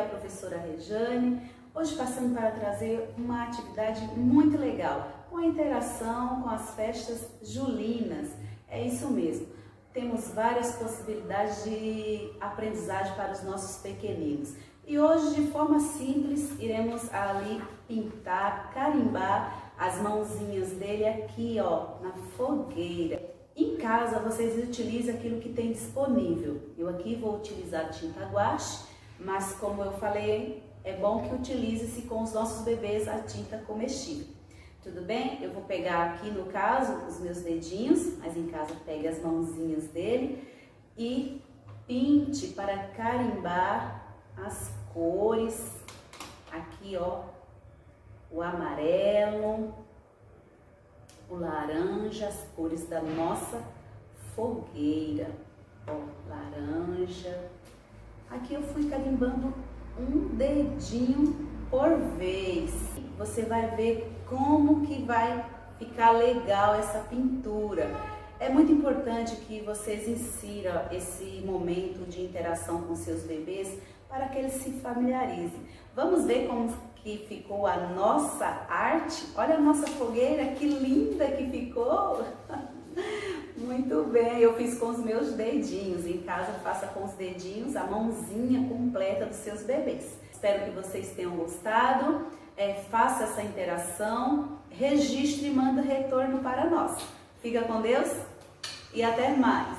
a professora Rejane, hoje passando para trazer uma atividade muito legal, com a interação com as festas julinas. É isso mesmo, temos várias possibilidades de aprendizagem para os nossos pequeninos. E hoje, de forma simples, iremos ali pintar, carimbar as mãozinhas dele aqui, ó, na fogueira. Em casa, vocês utilizam aquilo que tem disponível. Eu aqui vou utilizar tinta guache, mas como eu falei, é bom que utilize-se com os nossos bebês a tinta comestível. Tudo bem? Eu vou pegar aqui, no caso, os meus dedinhos, mas em casa pegue as mãozinhas dele e pinte para carimbar as cores. Aqui, ó, o amarelo, o laranja, as cores da nossa fogueira. Ó, laranja. Aqui eu fui carimbando um dedinho por vez. Você vai ver como que vai ficar legal essa pintura. É muito importante que vocês insiram esse momento de interação com seus bebês para que eles se familiarizem. Vamos ver como que ficou a nossa arte? Olha a nossa fogueira, que linda que ficou! Muito bem, eu fiz com os meus dedinhos. Em casa, faça com os dedinhos a mãozinha completa dos seus bebês. Espero que vocês tenham gostado. Faça essa interação, registre e manda retorno para nós. Fica com Deus e até mais!